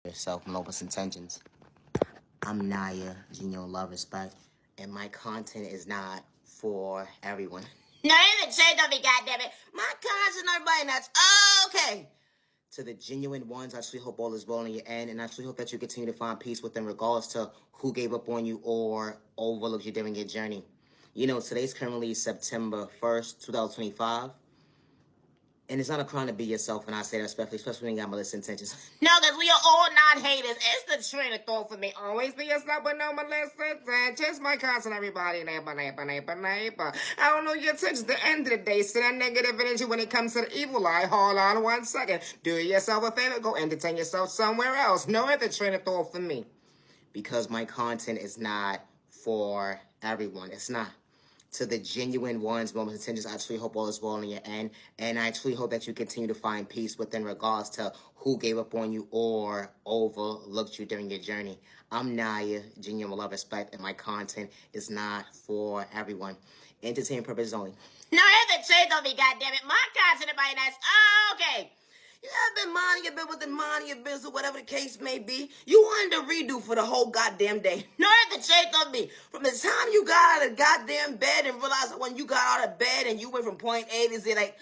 yourself, malicious intentions. I'm Naya, genuine love, respect, and my content is not for everyone. No, even say don't be goddamn it. My content, everybody, that's okay. To the genuine ones, I actually hope all is well in your end, and I actually hope that you continue to find peace within regards to who gave up on you or overlooked you during your journey. You know, today's currently September 1st, 2025. And it's not a crime to be yourself, and I say that especially when you got malicious intentions. No, because we are all not haters. It's the train of thought for me. Always be yourself with no malicious intentions. My cousin, everybody, neighbor. I don't know your intentions. At the end of the day, see that negative energy when it comes to the evil eye. Hold on 1 second. Do yourself a favor. Go entertain yourself somewhere else. No other train of thought for me. Because my content is not for everyone. It's not. To the genuine ones, moments, intentions, I truly hope all is well in your end. And I truly hope that you continue to find peace within regards to who gave up on you or overlooked you during your journey. I'm Naya, genuine love, respect, and my content is not for everyone. Entertainment purposes only. No, that's the truth of me, goddammit. My content about that's okay. You have been minding your business within minding your business, or whatever the case may be. You wanted to redo for the whole goddamn day. No, that's the shake of me. From the time you got out of the goddamn bed and realized when you got out of bed and you went from point A to Z, like,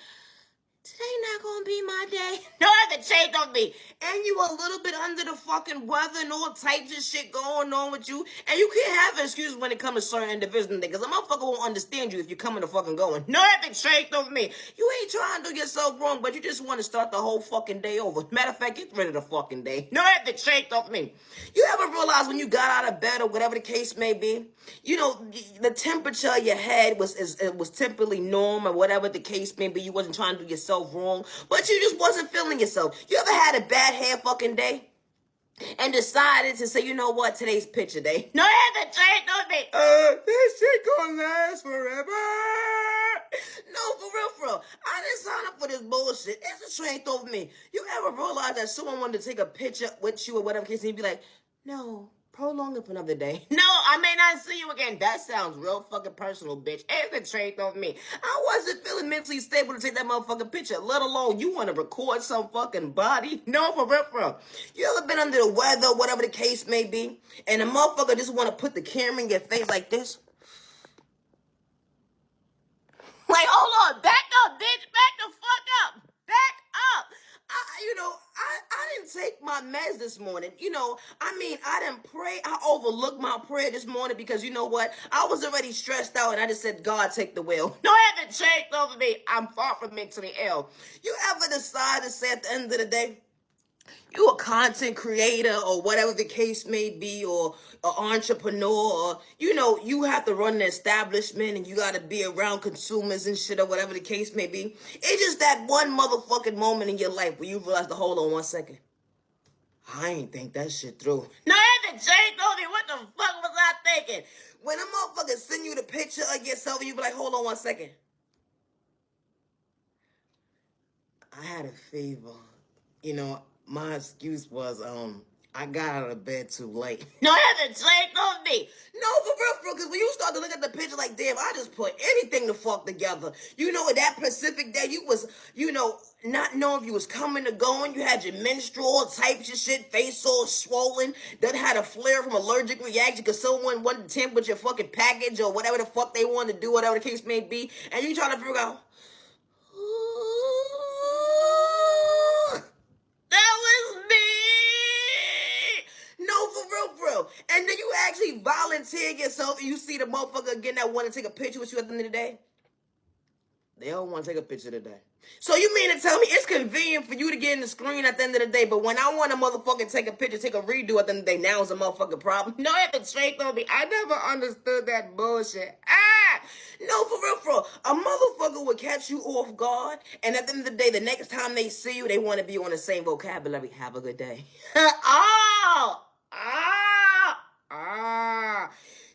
today not gonna be my day. No, the shake of me. And you a little bit under the fucking weather and all types of shit going on with you. And you can't have excuses when it comes to certain individuals, because a motherfucker won't understand you if you coming to fucking going. No, the shake of me. You ain't trying to do yourself wrong, but you just want to start the whole fucking day over. Matter of fact, get rid of the fucking day. No, the shake of me. You ever realize when you got out of bed or whatever the case may be, you know, the temperature of your head was typically normal or whatever the case may be. You wasn't trying to do yourself wrong, but you just wasn't feeling yourself. You ever had a bad hair fucking day and decided to say, you know what, today's picture day? No, the shake of me. This shit gonna last forever. No, for real. I didn't sign up for this bullshit. It's a train over me. You ever realize that someone wanted to take a picture with you or whatever case, and you'd be like, no, prolong it for another day. No, I may not see you again. That sounds real fucking personal, bitch. It's a trait of me. I wasn't feeling mentally stable to take that motherfucking picture, let alone you want to record some fucking body. No, for real. You ever been under the weather, whatever the case may be, and a motherfucker just want to put the camera in your face like this? Like, hold on, back up, bitch, back the fuck up, back up. I didn't take my meds this morning. I didn't pray. I overlooked my prayer this morning because you know what? I was already stressed out and I just said, God, take the wheel. No, I haven't changed over me. I'm far from mentally ill. You ever decide to say at the end of the day, you a content creator or whatever the case may be, or an entrepreneur, or you have to run an establishment and you got to be around consumers and shit or whatever the case may be. It's just that one motherfucking moment in your life where you realize to hold on 1 second. I ain't think that shit through. No, I haven't changed over me. What the fuck was I thinking? When a motherfucker send you the picture of yourself and you be like, hold on 1 second. I had a fever. My excuse was, I got out of bed too late. No, that's a shame on me. No, for real, because when you start to look at the picture like, damn, I just put anything the fuck together. That Pacific day, you was, not knowing if you was coming or going. You had your menstrual types of shit, face all swollen. Then had a flare from allergic reaction because someone wanted to tamper with your fucking package or whatever the fuck they wanted to do, whatever the case may be. And you trying to figure out, that was me. No, for real. And then you actually volunteer yourself and you see the motherfucker again that want to take a picture with you at the end of the day. They don't want to take a picture today. So you mean to tell me it's convenient for you to get in the screen at the end of the day, but when I want a motherfucker take a picture, take a redo at the end of the day, now it's a motherfucking problem? No, I have to straight on me. I never understood that bullshit. No, for real. A motherfucker would catch you off guard, and at the end of the day, the next time they see you, they want to be on the same vocabulary. Have a good day.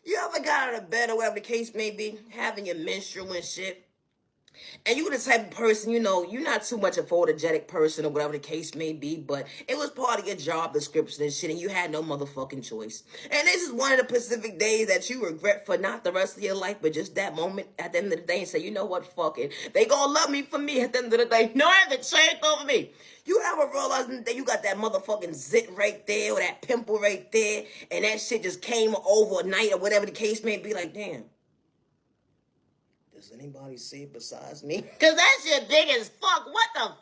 You ever got out of bed or whatever the case may be, having your menstrual and shit? And you the type of person, you know, you're not too much a photogenic person or whatever the case may be, but it was part of your job description and shit, and you had no motherfucking choice. And this is one of the Pacific days that you regret for not the rest of your life, but just that moment at the end of the day and say, you know what, fuck it. They gonna love me for me at the end of the day. No, I have to change over me. You ever realize that you got that motherfucking zit right there or that pimple right there, and that shit just came overnight or whatever the case may be, like, damn. Does anybody see it besides me? Cause that shit big as fuck. What the fuck?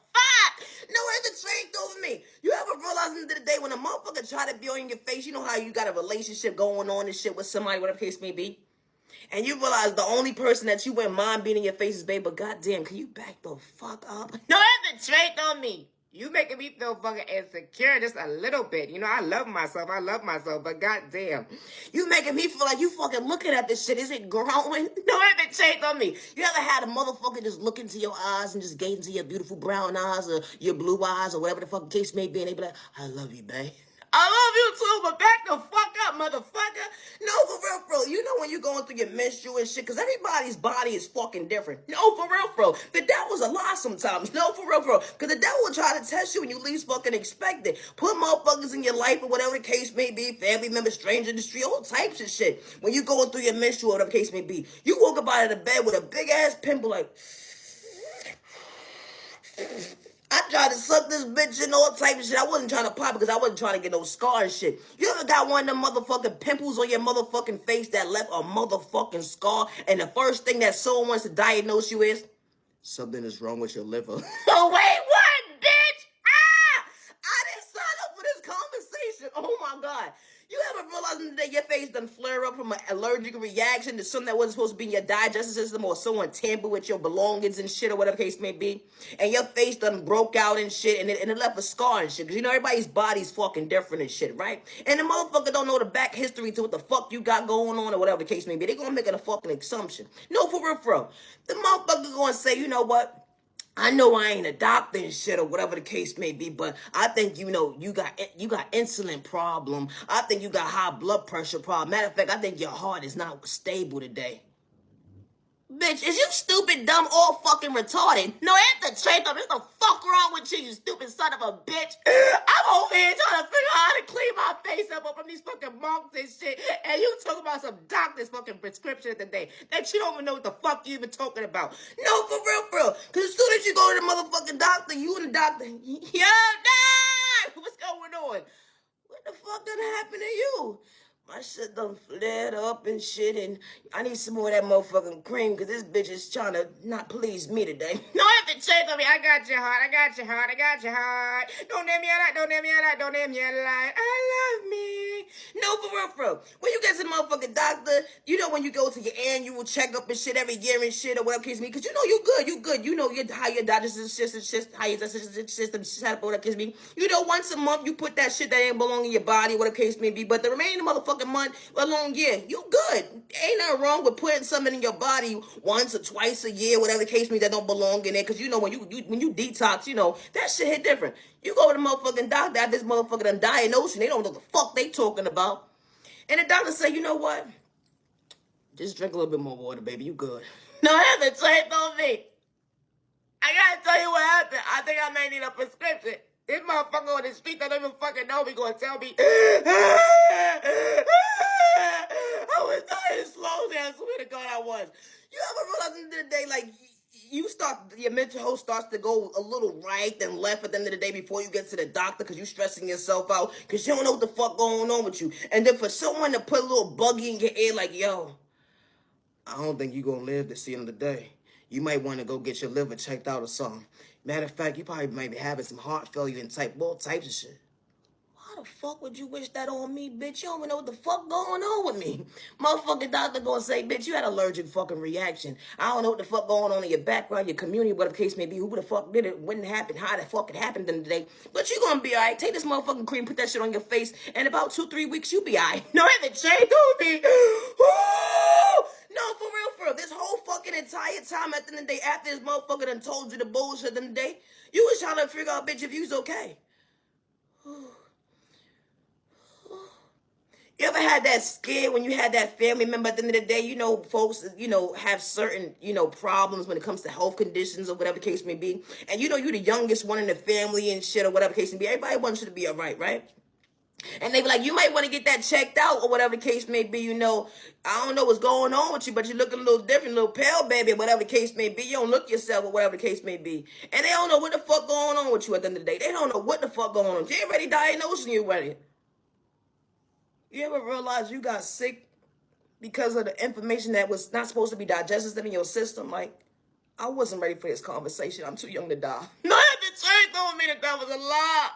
No ever changed over me. You ever realize at the end of the day when a motherfucker try to be on your face, you know how you got a relationship going on and shit with somebody, whatever the case may be? And you realize the only person that you wouldn't mind being in your face is babe, but goddamn, can you back the fuck up? No ever trade on me. You making me feel fucking insecure just a little bit. You know, I love myself, but goddamn. You making me feel like you fucking looking at this shit. Is it growing? No, it been changed on me. You ever had a motherfucker just look into your eyes and just gaze into your beautiful brown eyes or your blue eyes or whatever the fucking case may be, and they be like, I love you, babe. I love you too, but back the fuck up, motherfucker. No, for real. You know when you're going through your menstrual and shit, because everybody's body is fucking different. No, for real. The devil's a lie sometimes. No, for real. Because the devil will try to test you when you least fucking expect it. Put motherfuckers in your life or whatever the case may be, family members, stranger in the street, all types of shit. When you going through your menstrual, whatever the case may be, you woke up out of the bed with a big ass pimple like... I tried to suck this bitch and all type of shit. I wasn't trying to pop because I wasn't trying to get no scar and shit. You ever got one of them motherfucking pimples on your motherfucking face that left a motherfucking scar, and the first thing that someone wants to diagnose you is something is wrong with your liver? Oh, wait, what, bitch? I didn't sign up for this conversation. Oh my God. You ever realize that your face done flare up from an allergic reaction to something that wasn't supposed to be in your digestive system, or someone tampered with your belongings and shit or whatever the case may be, and your face done broke out and shit, and it left a scar and shit, because you know everybody's body's fucking different and shit, right? And the motherfucker don't know the back history to what the fuck you got going on or whatever the case may be. They gonna make it a fucking assumption. No, for real. The motherfucker gonna say, you know what? I know I ain't a doctor and shit or whatever the case may be, but I think, you know, you got insulin problem. I think you got high blood pressure problem. Matter of fact, I think your heart is not stable today. Bitch, is you stupid, dumb, or fucking retarded? No, that's the truth. What the fuck wrong with you, you stupid son of a bitch? I'm over here trying to figure out how to clean my face up from these fucking monks and shit, and you talking about some doctor's fucking prescription today that you don't even know what the fuck you even talking about. No, for real. Because as soon as you go to the motherfucking doctor, you and the doctor, yo, Dad! What's going on? What the fuck done happened to you? My shit done flared up and shit, and I need some more of that motherfucking cream, because this bitch is trying to not please me today. No, I have to check on me. I got your heart. Don't name me a lie. I love me. No, for real. When you get to the motherfucking doctor, you know when you go to your annual checkup and shit every year and shit or whatever case me, because you know you good. You know how your digestive system, how your digestive system set up or whatever case me. You know once a month you put that shit that ain't belong in your body, whatever case may be, but the remaining motherfucking month, a long year, you good. Ain't nothing wrong with putting something in your body once or twice a year, whatever the case may be, that don't belong in there, because you know when you detox, you know, that shit hit different. You go to the motherfucking doctor after this motherfucker done diagnosed, and they don't know what the fuck they talking about. And the doctor say, you know what? Just drink a little bit more water, baby. You good. No, that's a trade on me. I gotta tell you what happened. I think I may need a prescription. This motherfucker on the street that don't even fucking know me gonna tell me. I was dying slowly. I swear to God I was. You ever realize at the end of the day, like, your mental health starts to go a little right and left at the end of the day before you get to the doctor, because you stressing yourself out because you don't know what the fuck going on with you. And then for someone to put a little buggy in your ear like, yo, I don't think you're going to live to see the end of the day. You might want to go get your liver checked out or something. Matter of fact, you probably might be having some heart failure and all types of shit. Why the fuck would you wish that on me, bitch? You don't even know what the fuck going on with me. Motherfucking doctor gonna say, bitch, you had allergic fucking reaction. I don't know what the fuck going on in your background, your community, whatever the case may be. Who the fuck did it? When it happened? How the fuck it happened in the day? But you gonna be alright. Take this motherfucking cream, put that shit on your face, and about 2-3 weeks, you be alright. No, it haven't changed on me. No, for real. This whole fucking entire time at the end of the day, after this motherfucker done told you the bullshit at the end of the day, you was trying to figure out, bitch, if you was okay. You ever had that scare when you had that family member at the end of the day? You know, folks, you know, have certain, you know, problems when it comes to health conditions or whatever the case may be. And you know, you're the youngest one in the family and shit or whatever the case may be. Everybody wants you to be all right, right? And they be like, you might want to get that checked out or whatever the case may be. You know, I don't know what's going on with you, but you look a little different, a little pale, baby, whatever the case may be. You don't look yourself or whatever the case may be. And they don't know what the fuck going on with you at the end of the day. They don't know what the fuck going on. They already diagnosing you already. You ever realize you got sick because of the information that was not supposed to be digested in your system? Like, I wasn't ready for this conversation. I'm too young to die. No, the church told me that was a lie.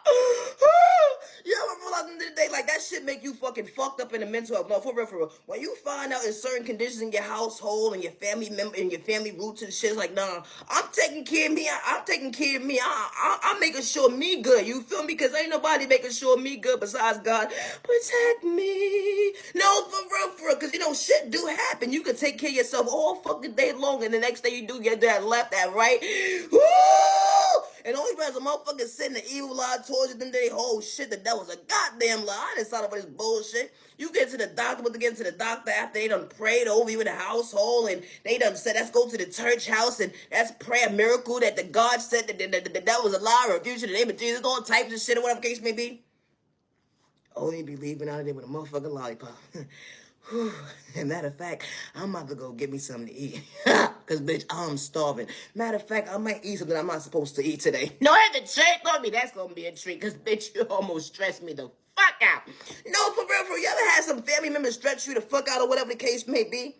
You ever realize at the end of the day, like, that shit make you fucking fucked up in the mental health? No, for real, for real. When you find out in certain conditions in your household and your family member and your family roots and shit, like, nah, I'm taking care of me. I'm taking care of me. I'm making sure me good. You feel me? Because ain't nobody making sure me good besides God. Protect me. No, for real. Because, you know, shit do happen. You can take care of yourself all fucking day long, and the next day you do get that left, that right. Woo! And the only reason motherfuckers sitting the evil lie towards you, then they whole shit that was a goddamn lie. I didn't sign up for this bullshit. You get to the doctor, but to get to the doctor after they done prayed over you in the household, and they done said, let's go to the church house, and that's prayer miracle that the God said that was a lie, refuse in the name of Jesus, all types of shit or whatever the case may be. Only be leaving out of there with a motherfucking lollipop. And matter of fact, I'm about to go get me something to eat. Because, bitch, I'm starving. Matter of fact, I might eat something I'm not supposed to eat today. No, I had to check on me. That's going to be a treat. Because, bitch, you almost stressed me the fuck out. No, for real. You ever had some family members stretch you the fuck out or whatever the case may be?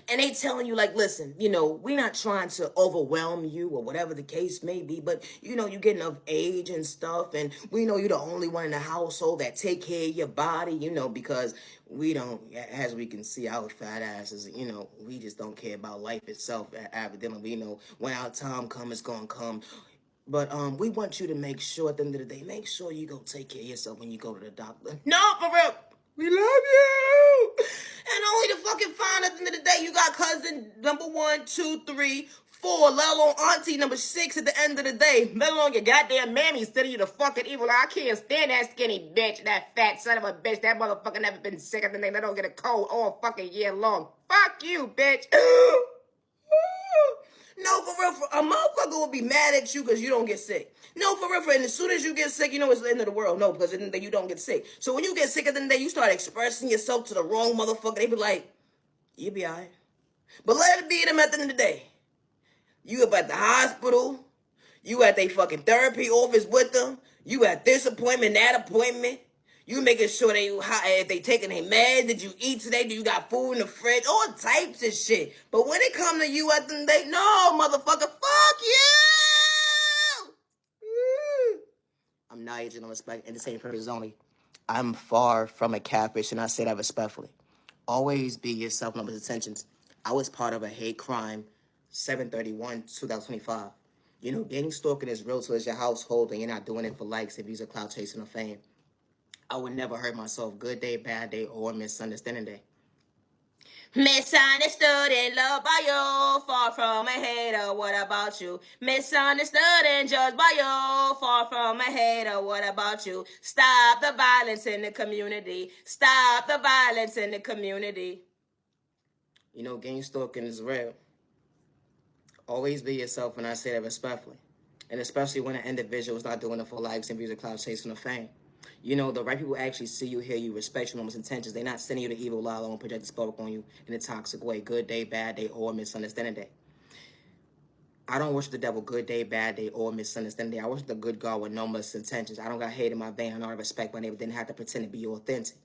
And they telling you, like, listen, you know, we're not trying to overwhelm you or whatever the case may be, but, you know, you getting of age and stuff, and we know you're the only one in the household that take care of your body, you know, because we don't, as we can see, our fat asses, you know, we just don't care about life itself, evidently. We know when our time comes, it's going to come. But we want you to make sure at the end of the day, make sure you go take care of yourself when you go to the doctor. No, for real. We love you. And only to fucking find at the end of the day, you got cousin number 1, 2, 3, 4, let alone auntie number 6 at the end of the day. Let alone your goddamn mammy sending you the fucking evil. I can't stand that skinny bitch, that fat son of a bitch. That motherfucker never been sick at the day. They don't get a cold all fucking year long. Fuck you, bitch. No, for real, a motherfucker will be mad at you because you don't get sick. No, for real, and as soon as you get sick, you know it's the end of the world. No, because then you don't get sick. So when you get sick at the end of the day, you start expressing yourself to the wrong motherfucker. They be like, you be all right. But let it be them at the end of the day. You up at the hospital. You at their fucking therapy office with them. You at this appointment, that appointment. You making sure if they taking their meds, did you eat today? Do you got food in the fridge? All types of shit. But when it come to you at the end of the day, no, motherfucker, fuck you! I'm not aging on respect, and the same purpose only. I'm far from a catfish, and I say that respectfully. Always be yourself, numbers, intentions. I was part of a hate crime, 7/31/2025. You know, gang stalking is real, so it's your household, and you're not doing it for likes and views or clout chasing or fame. I would never hurt myself, good day, bad day, or misunderstanding day. Misunderstood and loved by you, far from a hater, what about you? Misunderstood and judged by you, far from a hater, what about you? Stop the violence in the community. Stop the violence in the community. You know, gang stalking is real. Always be yourself, and I say that respectfully. And especially when an individual is not doing it for likes and views or clout chasing or fame. You know, the right people actually see you, hear you, respect your moments, intentions. They're not sending you the evil lie and project the spell on you in a toxic way. Good day, bad day, or misunderstanding day. I don't worship the devil good day, bad day, or misunderstanding day. I worship the good God with no misintentions. I don't got hate in my vein. I know I respect my neighbor. Didn't have to pretend to be authentic.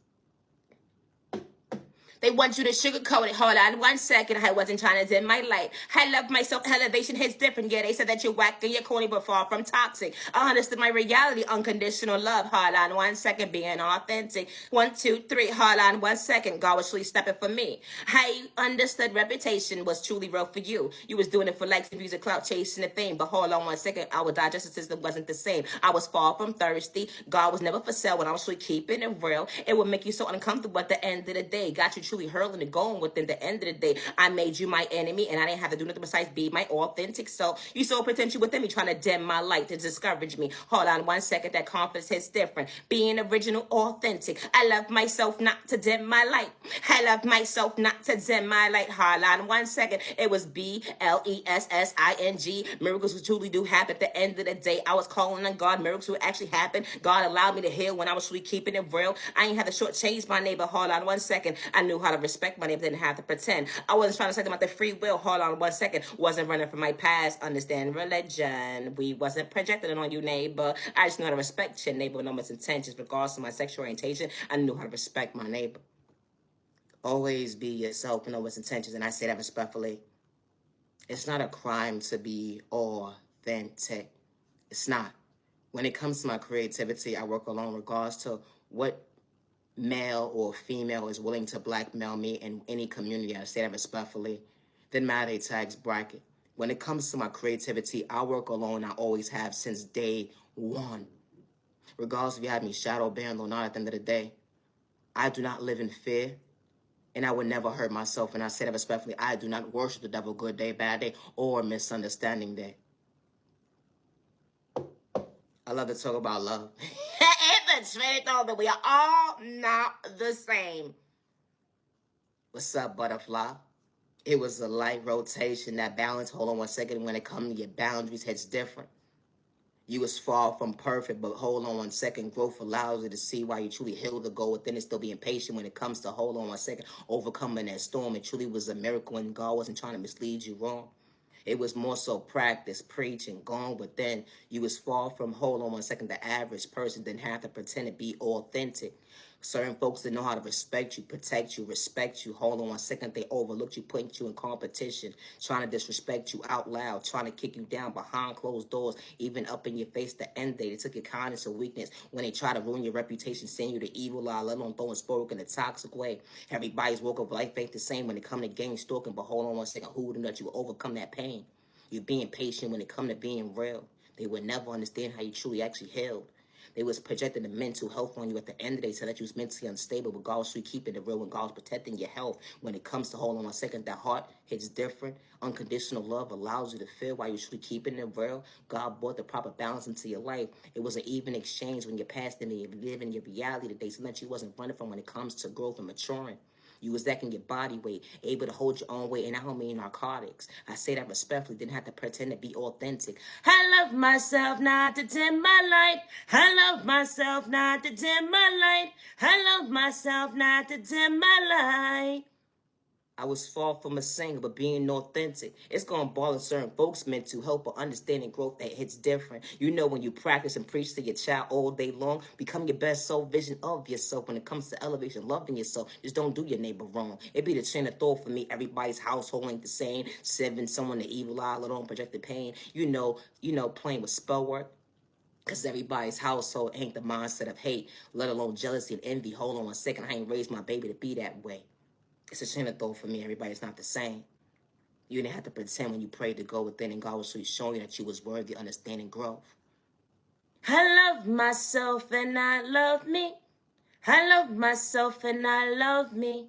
They want you to sugarcoat it. Hold on 1 second. I wasn't trying to dim my light. I love myself. Elevation hits different. Yeah, they said that you're whack and you're corny, but far from toxic. I understood my reality. Unconditional love. Hold on 1 second. Being authentic. 1, 2, 3. Hold on 1 second. God was truly stepping for me. I understood reputation was truly real for you. You was doing it for likes, views, and clout, chasing the fame. But hold on 1 second. Our digestive system wasn't the same. I was far from thirsty. God was never for sale when I was truly keeping it real. It would make you so uncomfortable at the end of the day. Got you truly hurling and going within. The end of the day, I made you my enemy, and I didn't have to do nothing besides be my authentic self. You saw potential within me, trying to dim my light to discourage me. Hold on 1 second, that confidence hits different. Being original, authentic. I love myself not to dim my light. I love myself not to dim my light. Hold on 1 second. It was BLESSING. Miracles will truly do happen. At the end of the day, I was calling on God. Miracles would actually happen. God allowed me to heal when I was really keeping it real. I ain't had to shortchange my neighbor. Hold on 1 second. I knew how to respect my neighbor. Didn't have to pretend. I wasn't trying to say them about the free will. Hold on 1 second. Wasn't running from my past. Understand religion. We wasn't projecting it on you, neighbor. I just knew how to respect your neighbor with no much intentions. Regardless of my sexual orientation, I knew how to respect my neighbor. Always be yourself with no much intentions. And I say that respectfully. It's not a crime to be authentic. It's not. When it comes to my creativity, I work along regards to what male or female is willing to blackmail me in any community. I say that respectfully. Didn't matter their tax bracket. When it comes to my creativity, I work alone. I always have since day one. Regardless if you have me shadow banned or not, at the end of the day, I do not live in fear. And I would never hurt myself. And I say that respectfully. I do not worship the devil good day, bad day, or misunderstanding day. I love to talk about love. It's that we are all not the same. What's up, butterfly? It was a light rotation, that balance. Hold on 1 second. When it comes to your boundaries, it's different. You was far from perfect, but hold on 1 second. Growth allows you to see why you truly heal the goal within it, still being patient when it comes to hold on 1 second, overcoming that storm. It truly was a miracle, and God wasn't trying to mislead you wrong. It was more so practice, preaching, going within. You was far from, hold on 1 second, the average person. Didn't have to pretend to be authentic. Certain folks that know how to respect you, protect you, respect you. Hold on 1 second, they overlooked you, putting you in competition, trying to disrespect you out loud, trying to kick you down behind closed doors, even up in your face. The end day, they took your kindness or weakness when they try to ruin your reputation, saying you the evil lie, let alone throwing spoke in a toxic way. Everybody's walk of life ain't the same when it come to gang stalking, but hold on 1 second, who would have that you will overcome that pain? You're being patient when it come to being real. They would never understand how you truly actually healed. They was projecting the mental health on you at the end of the day, so that you was mentally unstable, but God was keeping it real, and God was protecting your health. When it comes to hold on 1 second, that heart hits different. Unconditional love allows you to feel while you're truly keeping it real. God brought the proper balance into your life. It was an even exchange when you passed into your living your reality today, so that you wasn't running from when it comes to growth and maturing. You was that in your body weight, able to hold your own weight, and I don't mean narcotics. I say that respectfully, didn't have to pretend to be authentic. I love myself not to dim my light. I love myself not to dim my light. I love myself not to dim my light. I was far from a singer, but being authentic. It's going to bother certain folks meant to help or understanding growth that hits different. You know, when you practice and preach to your child all day long, become your best soul vision of yourself. When it comes to elevation, loving yourself, just don't do your neighbor wrong. It be the train of thought for me. Everybody's household ain't the same. Seven, someone the evil eye, let alone projected pain. You know, playing with spell work. Because everybody's household ain't the mindset of hate, let alone jealousy and envy. Hold on 1 second. I ain't raised my baby to be that way. It's a train of thought for me. Everybody's not the same. You didn't have to pretend when you prayed to go within, and God was really showing you that you was worthy, understanding growth. I love myself and I love me. I love myself and I love me.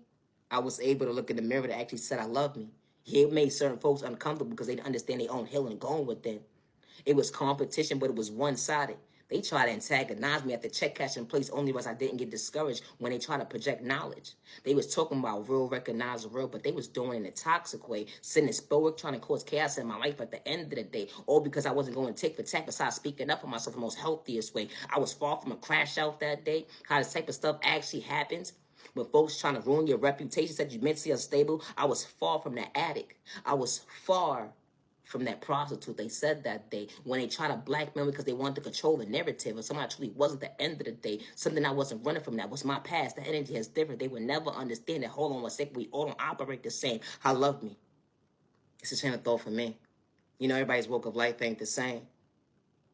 I was able to look in the mirror that actually said I love me. Yeah, it made certain folks uncomfortable because they didn't understand their own healing and going within. It was competition, but it was one-sided. They tried to antagonize me at the check cashing place only because I didn't get discouraged when they tried to project knowledge. They was talking about real, recognize real, but they was doing it in a toxic way, sitting in spellwork, trying to cause chaos in my life at the end of the day, all because I wasn't going to take for tack besides speaking up for myself the most healthiest way. I was far from a crash out that day. How this type of stuff actually happens. When folks trying to ruin your reputation, said you mentally unstable, I was far from that addict. I was far from that prostitute. They said that day when they try to blackmail me because they wanted to control the narrative and something actually wasn't the end of the day. Something I wasn't running from, that was my past. The energy is different. They would never understand that. Hold on 1 second. We all don't operate the same. I love me. It's a chain of thought for me. You know, everybody's walk of life ain't the same.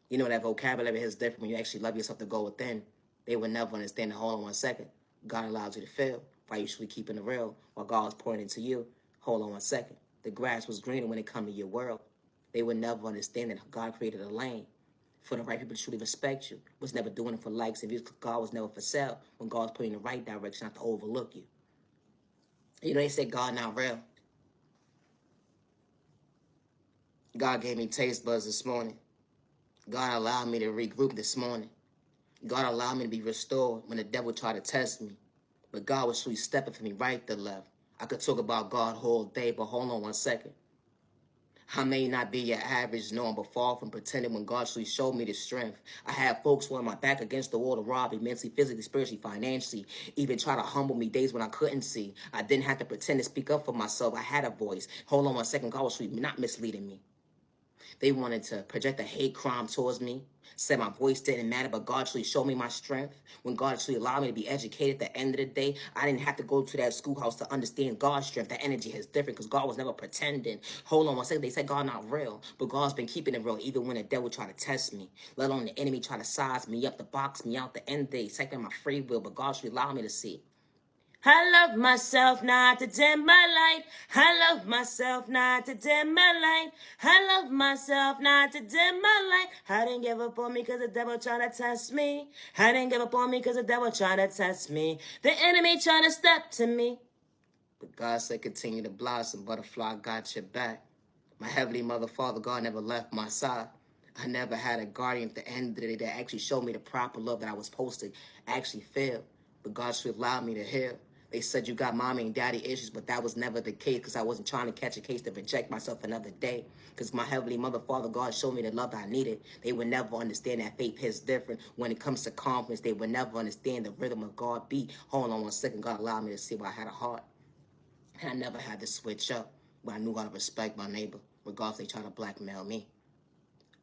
You know, that vocabulary is different when you actually love yourself to go within. They would never understand that. Hold on 1 second. God allows you to fail while you should be keeping it real, while God's pouring into you. Hold on 1 second. The grass was greener when it come to your world. They would never understand that God created a lane for the right people to truly respect you. Was never doing it for likes and views. God was never for sale when God's putting you in the right direction, not to overlook you. You know, they say God not real. God gave me taste buds this morning. God allowed me to regroup this morning. God allowed me to be restored when the devil tried to test me. But God was truly stepping for me right to left. I could talk about God whole day, but hold on one second. I may not be your average norm, but far from pretending when God truly showed me the strength. I had folks wearing my back against the wall to rob me mentally, physically, spiritually, financially, even try to humble me days when I couldn't see. I didn't have to pretend to speak up for myself. I had a voice. Hold on one second. God was truly not misleading me. They wanted to project a hate crime towards me, said my voice didn't matter, but God actually showed me my strength. When God actually allowed me to be educated at the end of the day, I didn't have to go to that schoolhouse to understand God's strength. That energy is different because God was never pretending. Hold on one second. They said God not real, but God's been keeping it real even when the devil tried to test me, let alone the enemy try to size me up, to box me out. The end of the day, second my free will, but God actually allowed me to see. I love myself not to dim my light. I love myself not to dim my light. I love myself not to dim my light. I didn't give up on me because the devil tried to test me. I didn't give up on me because the devil tried to test me. The enemy tried to step to me. But God said continue to blossom, butterfly, got your back. My heavenly mother, Father God never left my side. I never had a guardian at the end of the day that actually showed me the proper love that I was supposed to actually feel. But God should allow me to heal. They said you got mommy and daddy issues, but that was never the case because I wasn't trying to catch a case to reject myself another day. Because my heavenly mother, Father God showed me the love that I needed. They would never understand that faith is different. When it comes to confidence, they would never understand the rhythm of God beat. Hold on one second. God allowed me to see why I had a heart. And I never had to switch up, but I knew how to respect my neighbor, regardless if they try to blackmail me.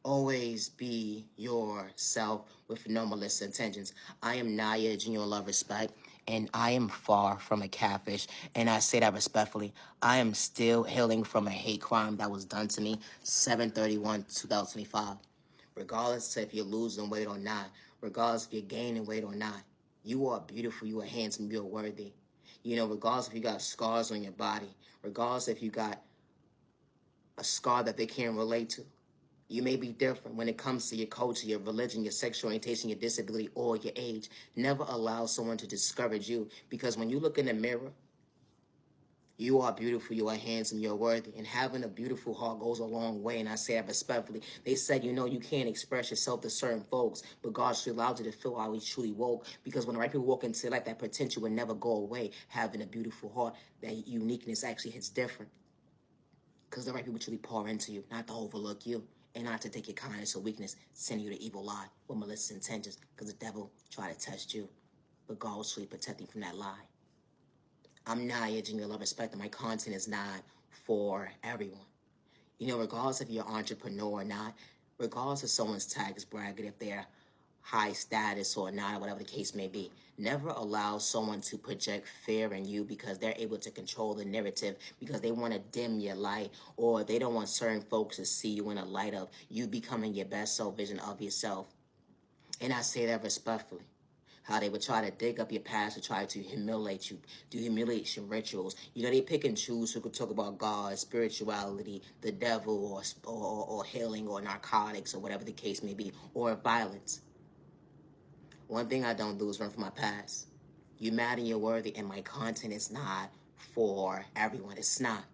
Always be yourself with no malicious intentions. I am Naya, genuine love, respect, and I am far from a catfish, and I say that respectfully. I am still healing from a hate crime that was done to me 7/31/2025. Regardless if you're losing weight or not, regardless if you're gaining weight or not, you are beautiful, you are handsome, you are worthy. You know, regardless if you got scars on your body, regardless if you got a scar that they can't relate to. You may be different when it comes to your culture, your religion, your sexual orientation, your disability, or your age. Never allow someone to discourage you, because when you look in the mirror, you are beautiful, you are handsome, you're worthy. And having a beautiful heart goes a long way, and I say that respectfully. They said, you know, you can't express yourself to certain folks, but God should allow you to feel how He truly woke. Because when the right people walk into life, that potential will never go away. Having a beautiful heart, that uniqueness actually hits different. Because the right people truly pour into you, not to overlook you, and not to take your kindness or weakness, send you the evil lie with malicious intentions, because the devil try to test you. But God will truly protect you from that lie. I'm Naya, genuine love, respect, and my content is not for everyone. You know, regardless if you're an entrepreneur or not, regardless if someone's tax bracket, if they're high status or not, or whatever the case may be, never allow someone to project fear in you because they're able to control the narrative, because they want to dim your light, or they don't want certain folks to see you in a light of you becoming your best self vision of yourself. And I say that respectfully. How they would try to dig up your past to try to humiliate you, do humiliation rituals. You know, they pick and choose who could talk about God, spirituality, the devil, or healing, or narcotics, or whatever the case may be, or violence. One thing I don't do is run from my past. You mad and you're worthy, and my content is not for everyone. It's not.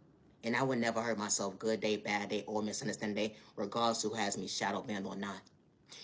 And I would never hurt myself, good day, bad day, or misunderstanding day, regardless who has me shadow banned or not.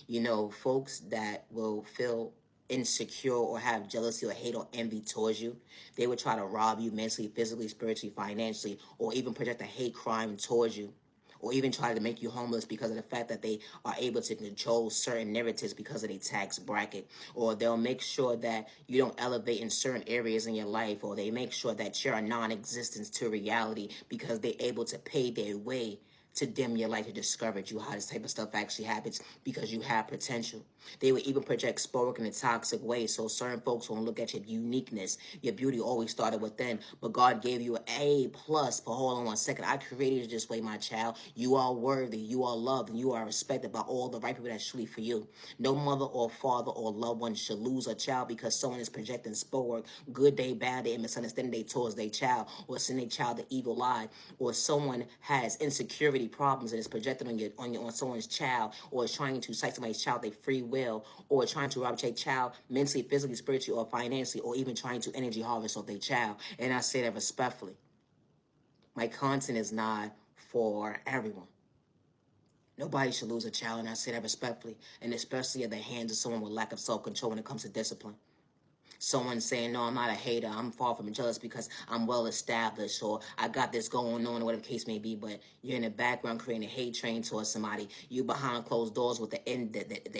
You know, folks that will feel insecure or have jealousy or hate or envy towards you, they would try to rob you mentally, physically, spiritually, financially, or even project a hate crime towards you, or even try to make you homeless because of the fact that they are able to control certain narratives because of their tax bracket, or they'll make sure that you don't elevate in certain areas in your life, or they make sure that you're a non-existence to reality because they're able to pay their way to dim your light, to discourage you how this type of stuff actually happens because you have potential. They would even project sport in a toxic way, so certain folks won't look at your uniqueness. Your beauty always started within, but God gave you an A+ for, hold on one second, I created you this way, my child. You are worthy, you are loved, and you are respected by all the right people that's truly for you. No mother or father or loved one should lose a child because someone is projecting sport, good day, bad day, and misunderstanding day towards their child, or sending their child the evil lie, or someone has insecurity insecurity problems and it's projected on someone's child, or it's trying to cite somebody's child their free will, or trying to rob their child mentally, physically, spiritually, or financially, or even trying to energy harvest of their child. And I say that respectfully. My content is not for everyone. Nobody should lose a child, and I say that respectfully, and especially at the hands of someone with lack of self-control when it comes to discipline. Someone saying, no, I'm not a hater, I'm far from jealous because I'm well established, or I got this going on, or whatever the case may be, but you're in the background creating a hate train towards somebody. You behind closed doors with the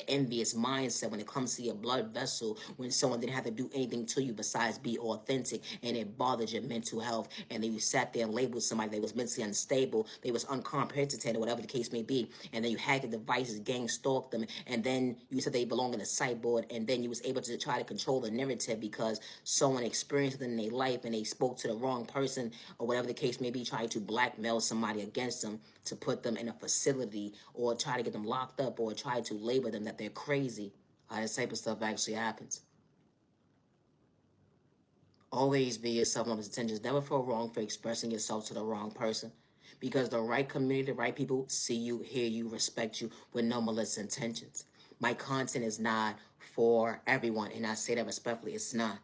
envious mindset when it comes to your blood vessel, when someone didn't have to do anything to you besides be authentic, and it bothered your mental health, and then you sat there and labeled somebody that was mentally unstable, they was uncompetent, or whatever the case may be, and then you hacked the devices, gang stalked them, and then you said they belong in a cyborg, and then you was able to try to control the narrative because someone experienced it in their life and they spoke to the wrong person, or whatever the case may be, trying to blackmail somebody against them to put them in a facility, or try to get them locked up, or try to label them that they're crazy. How this type of stuff actually happens. Always be yourself, love intentions. Never feel wrong for expressing yourself to the wrong person, because the right community, the right people see you, hear you, respect you with no malicious intentions. My content is not for everyone, and I say that respectfully, it's not.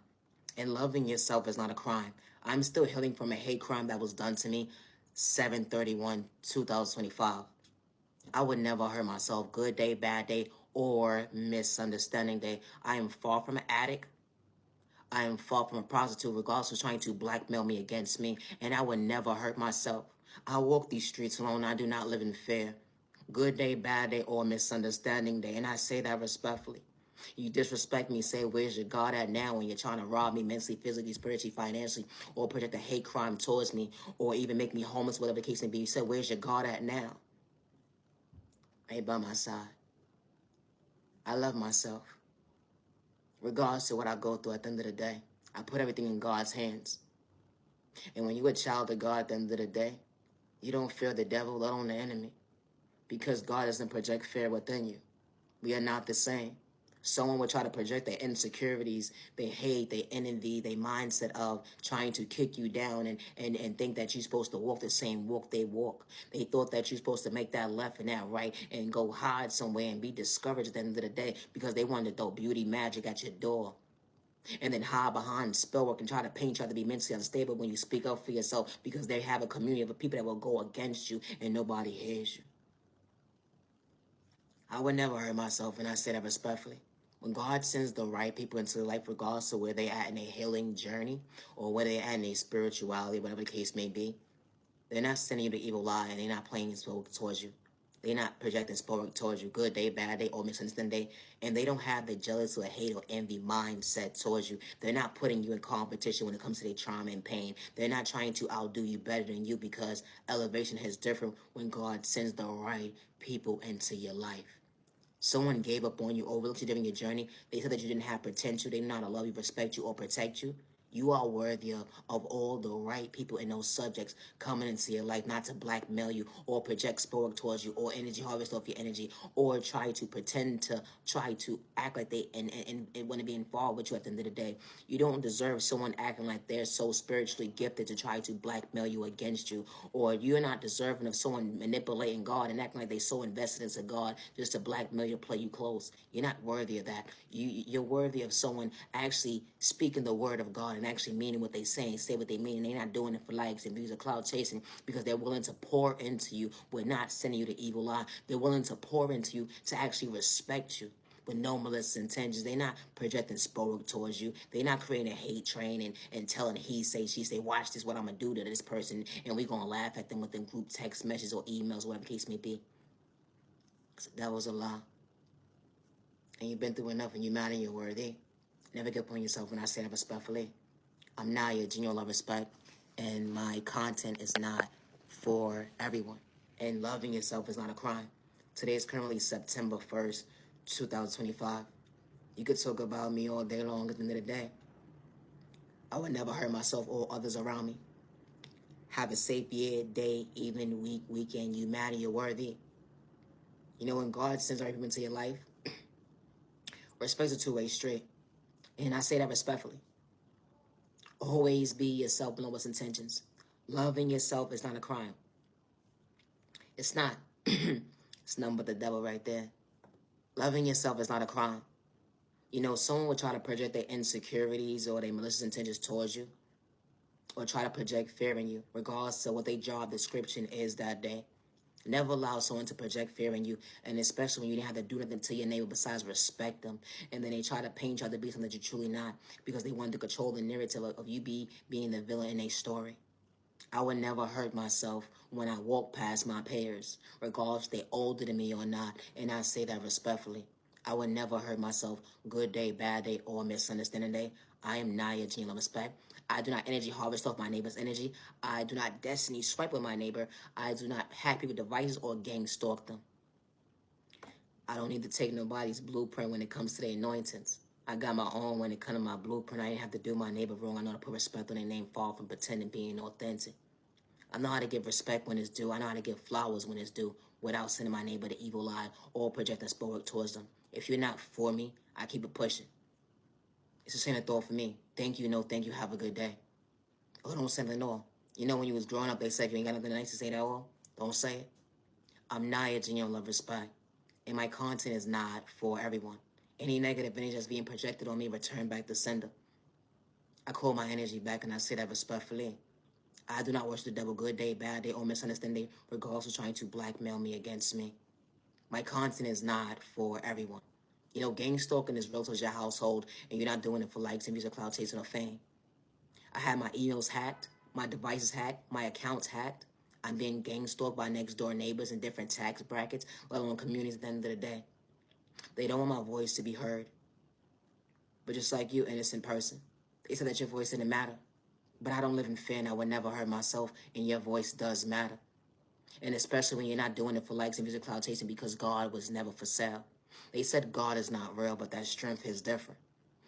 And loving yourself is not a crime. I'm still healing from a hate crime that was done to me 7/31/2025. I would never hurt myself, good day, bad day, or misunderstanding day. I am far from an addict. I am far from a prostitute, regardless of trying to blackmail me against me, and I would never hurt myself. I walk these streets alone. I do not live in fear. Good day, bad day, or misunderstanding day, and I say that respectfully. You disrespect me, say, where's your God at now, when you're trying to rob me mentally, physically, spiritually, financially, or project a hate crime towards me, or even make me homeless, whatever the case may be. You said, where's your God at now? I ain't by my side. I love myself. Regardless to what I go through at the end of the day, I put everything in God's hands. And when you're a child of God at the end of the day, you don't fear the devil, let alone the enemy, because God doesn't project fear within you. We are not the same. Someone would try to project their insecurities, their hate, their envy, their mindset of trying to kick you down and think that you're supposed to walk the same walk they walk. They thought that you're supposed to make that left and that right and go hide somewhere and be discouraged at the end of the day because they wanted to throw beauty magic at your door. And then hide behind spell work and try to paint you out to be mentally unstable when you speak up for yourself, because they have a community of people that will go against you and nobody hears you. I would never hurt myself, and I say that respectfully. When God sends the right people into life, regardless of where they're at in a healing journey or where they're at in a spirituality, whatever the case may be, they're not sending you the evil lie, and they're not playing spell towards you. They're not projecting spell towards you, good day, bad day, or misunderstanding day, and they don't have the jealous or hate or envy mindset towards you. They're not putting you in competition when it comes to their trauma and pain. They're not trying to outdo you better than you, because elevation is different when God sends the right people into your life. Someone gave up on you, overlooked you during your journey. They said that you didn't have potential. They did not love you, respect you, or protect you. You are worthy of all the right people in those subjects coming into your life, not to blackmail you or project sport towards you or energy harvest off your energy, or try to pretend to try to act like they and want to be involved with you at the end of the day. You don't deserve someone acting like they're so spiritually gifted to try to blackmail you against you, or you're not deserving of someone manipulating God and acting like they're so invested into God just to blackmail you, play you close. You're not worthy of that. You're worthy of someone actually speaking the word of God and actually meaning what they say what they mean. And they're not doing it for likes and views or cloud chasing, because they're willing to pour into you. We're not sending you the evil eye. They're willing to pour into you to actually respect you with no malicious intentions. They're not projecting spoke towards you. They're not creating a hate train and telling he say, she say, watch this, what I'm going to do to this person, and we're going to laugh at them within group text messages or emails, whatever the case may be. So that was a lie. And you've been through enough, and you're mad and you're worthy. Never give up on yourself when I say that respectfully. I'm Naya, genuine love, respect, and my content is not for everyone. And loving yourself is not a crime. Today is currently September 1st, 2025. You could talk about me all day long. At the end of the day, I would never hurt myself or others around me. Have a safe year, day, evening, week, weekend. You matter, you're worthy. You know, when God sends right people into your life, respect's a two-way street. And I say that respectfully. Always be yourself below what's intentions. Loving yourself is not a crime. It's not. It's nothing but the devil right there. Loving yourself is not a crime. You know, someone will try to project their insecurities or their malicious intentions towards you, or try to project fear in you, regardless of what their job description is that day. Never allow someone to project fear in you, and especially when you didn't have to do nothing to your neighbor besides respect them. And then they try to paint you out to be something that you're truly not, because they want to control the narrative of you being the villain in a story. I would never hurt myself when I walk past my peers, regardless if they're older than me or not, and I say that respectfully. I would never hurt myself, good day, bad day, or misunderstanding day. I am Naya Jean Respect. I do not energy harvest off my neighbor's energy. I do not destiny swipe with my neighbor. I do not hack people devices or gang stalk them. I don't need to take nobody's blueprint when it comes to their anointings. I got my own when it comes to my blueprint. I didn't have to do my neighbor wrong. I know how to put respect on their name, far from pretending being authentic. I know how to give respect when it's due. I know how to give flowers when it's due without sending my neighbor the evil eye or projecting spoiler towards them. If you're not for me, I keep it pushing. It's a sinner thought for me. Thank you, no thank you, have a good day. Oh, don't say nothing at all. You know when you was growing up, they said you ain't got nothing nice to say at all? Don't say it. I'm Naya Genuine Love Respect, and my content is not for everyone. Any negative energy that's being projected on me, return back to sender. I call my energy back, and I say that respectfully. I do not wish the devil good day, bad day, or misunderstanding, regardless of trying to blackmail me against me. My content is not for everyone. You know, gang stalking is real to your household, and you're not doing it for likes and views or clout chasing or fame. I had my emails hacked, my devices hacked, my accounts hacked. I'm being gang stalked by next door neighbors in different tax brackets, let alone communities at the end of the day. They don't want my voice to be heard. But just like you, innocent person, they said that your voice didn't matter. But I don't live in fear, and I would never hurt myself, and your voice does matter. And especially when you're not doing it for likes and views or clout chasing, because God was never for sale. They said God is not real, but that strength is different.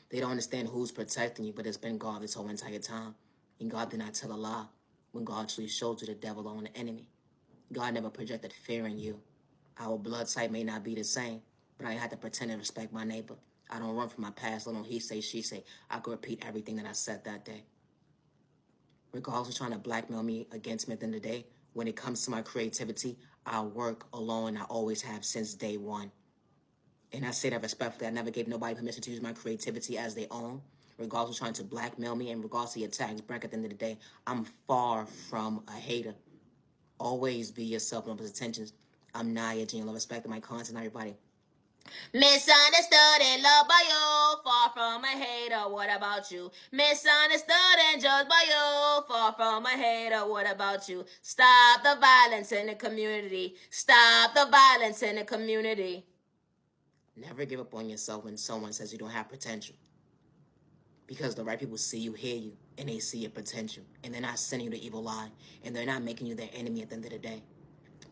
They don't understand who's protecting you, but it's been God this whole entire time. And God did not tell a lie when God actually showed you the devil on the enemy. God never projected fear in you. Our blood type may not be the same, but I had to pretend to respect my neighbor. I don't run from my past, let alone he say, she say. I could repeat everything that I said that day. Regardless of trying to blackmail me against me at the end of the day, when it comes to my creativity, I work alone. I always have since day one. And I say that respectfully. I never gave nobody permission to use my creativity as their own. Regardless of trying to blackmail me and regardless of the attacks, Brack, at the end of the day, I'm far from a hater. Always be yourself and others' attentions. I'm Naya Jean Love Respect my content, everybody. Misunderstood and loved by you, far from a hater, what about you? Misunderstood and judged by you, far from a hater, what about you? Stop the violence in the community. Stop the violence in the community. Never give up on yourself when someone says you don't have potential. Because the right people see you, hear you, and they see your potential. And they're not sending you the evil lie. And they're not making you their enemy at the end of the day.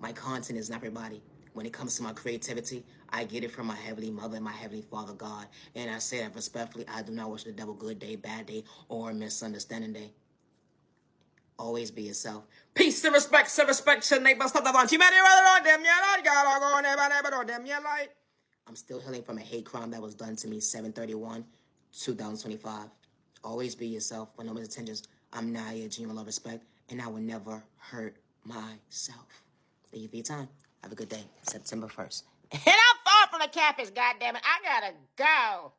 My content is not everybody. When it comes to my creativity, I get it from my Heavenly Mother and my Heavenly Father God. And I say that respectfully, I do not wish the devil good day, bad day, or misunderstanding day. Always be yourself. Peace and respect, your neighbor. I'm still healing from a hate crime that was done to me 7/31, 2025. Always be yourself with no intentions. I'm Naya, Genuine Love Respect, and I will never hurt myself. Thank you for your time. Have a good day. September 1st. And I'm far from a catfish, goddammit. I gotta go.